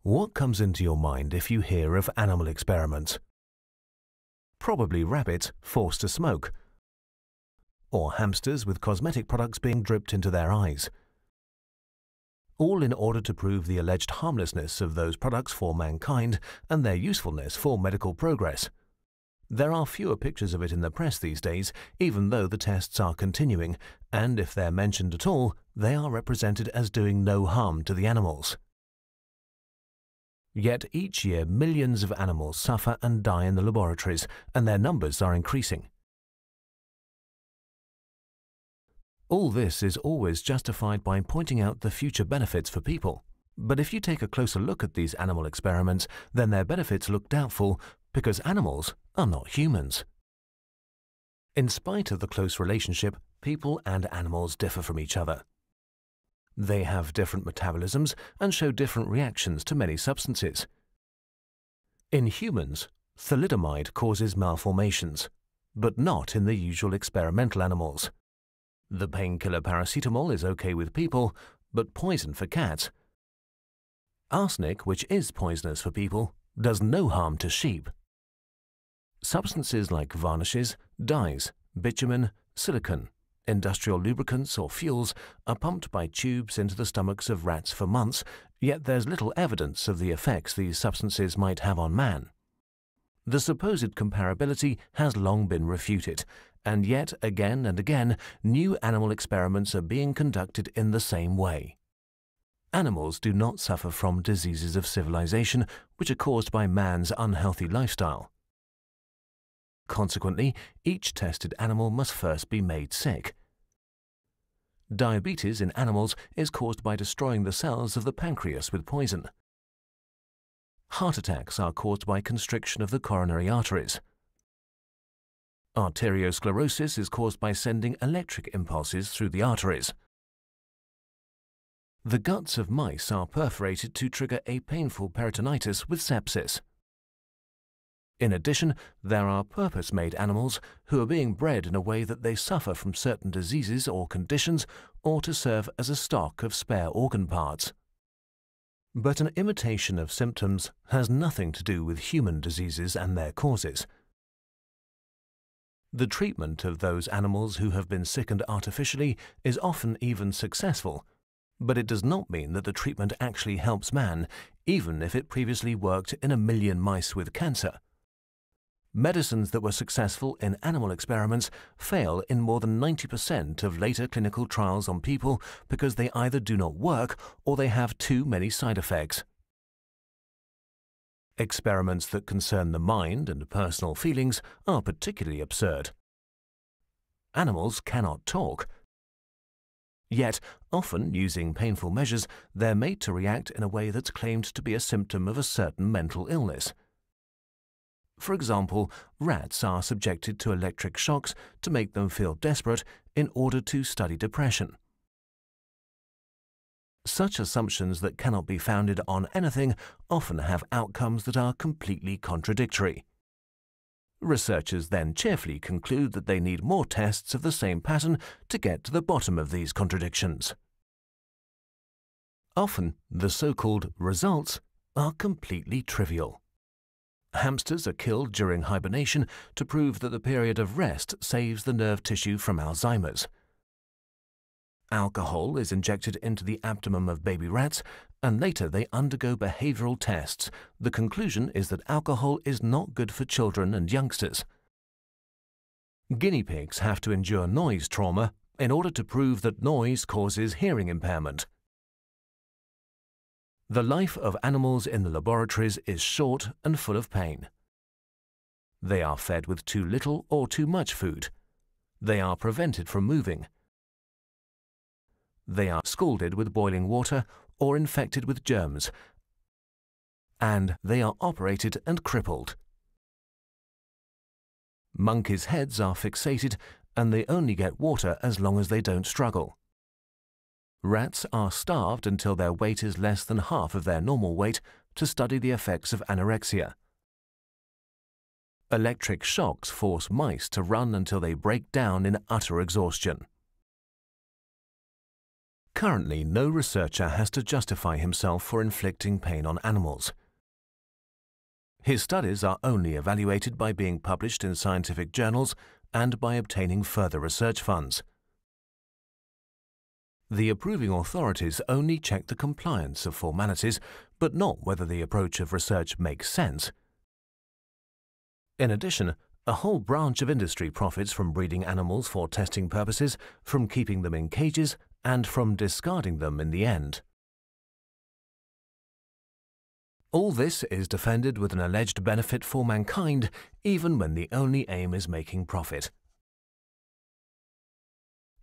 What comes into your mind if you hear of animal experiments? Probably rabbits forced to smoke, or hamsters with cosmetic products being dripped into their eyes. All in order to prove the alleged harmlessness of those products for mankind and their usefulness for medical progress. There are fewer pictures of it in the press these days, even though the tests are continuing, and if they're mentioned at all, they are represented as doing no harm to the animals. Yet each year millions of animals suffer and die in the laboratories, and their numbers are increasing. All this is always justified by pointing out the future benefits for people. But if you take a closer look at these animal experiments, then their benefits look doubtful because animals are not humans. In spite of the close relationship, people and animals differ from each other. They have different metabolisms and show different reactions to many substances. In humans, thalidomide causes malformations, but not in the usual experimental animals. The painkiller paracetamol is okay with people, but poison for cats. Arsenic, which is poisonous for people, does no harm to sheep. Substances like varnishes, dyes, bitumen, silicone, industrial lubricants or fuels are pumped by tubes into the stomachs of rats for months, yet there's little evidence of the effects these substances might have on man. The supposed comparability has long been refuted, and yet again and again new animal experiments are being conducted in the same way. Animals do not suffer from diseases of civilization which are caused by man's unhealthy lifestyle. Consequently, each tested animal must first be made sick. Diabetes in animals is caused by destroying the cells of the pancreas with poison. Heart attacks are caused by constriction of the coronary arteries. Arteriosclerosis is caused by sending electric impulses through the arteries. The guts of mice are perforated to trigger a painful peritonitis with sepsis. In addition, there are purpose-made animals who are being bred in a way that they suffer from certain diseases or conditions or to serve as a stock of spare organ parts. But an imitation of symptoms has nothing to do with human diseases and their causes. The treatment of those animals who have been sickened artificially is often even successful, but it does not mean that the treatment actually helps man, even if it previously worked in 1 million mice with cancer. Medicines that were successful in animal experiments fail in more than 90% of later clinical trials on people because they either do not work or they have too many side effects. Experiments that concern the mind and personal feelings are particularly absurd. Animals cannot talk. Yet, often using painful measures, they're made to react in a way that's claimed to be a symptom of a certain mental illness. For example, rats are subjected to electric shocks to make them feel desperate in order to study depression. Such assumptions that cannot be founded on anything often have outcomes that are completely contradictory. Researchers then cheerfully conclude that they need more tests of the same pattern to get to the bottom of these contradictions. Often, the so-called results are completely trivial. Hamsters are killed during hibernation to prove that the period of rest saves the nerve tissue from Alzheimer's. Alcohol is injected into the abdomen of baby rats, and later they undergo behavioral tests. The conclusion is that alcohol is not good for children and youngsters. Guinea pigs have to endure noise trauma in order to prove that noise causes hearing impairment. The life of animals in the laboratories is short and full of pain. They are fed with too little or too much food. They are prevented from moving. They are scalded with boiling water or infected with germs. And they are operated and crippled. Monkeys' heads are fixated and they only get water as long as they don't struggle. Rats are starved until their weight is less than half of their normal weight to study the effects of anorexia. Electric shocks force mice to run until they break down in utter exhaustion. Currently, no researcher has to justify himself for inflicting pain on animals. His studies are only evaluated by being published in scientific journals and by obtaining further research funds. The approving authorities only check the compliance of formalities, but not whether the approach of research makes sense. In addition, a whole branch of industry profits from breeding animals for testing purposes, from keeping them in cages, and from discarding them in the end. All this is defended with an alleged benefit for mankind, even when the only aim is making profit.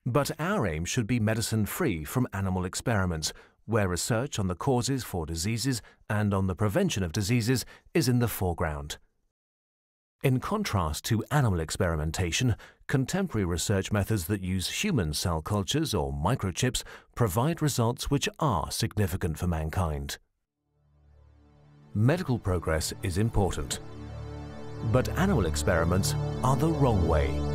But our aim should be medicine-free from animal experiments, where research on the causes for diseases and on the prevention of diseases is in the foreground. In contrast to animal experimentation, contemporary research methods that use human cell cultures or microchips provide results which are significant for mankind. Medical progress is important, but animal experiments are the wrong way.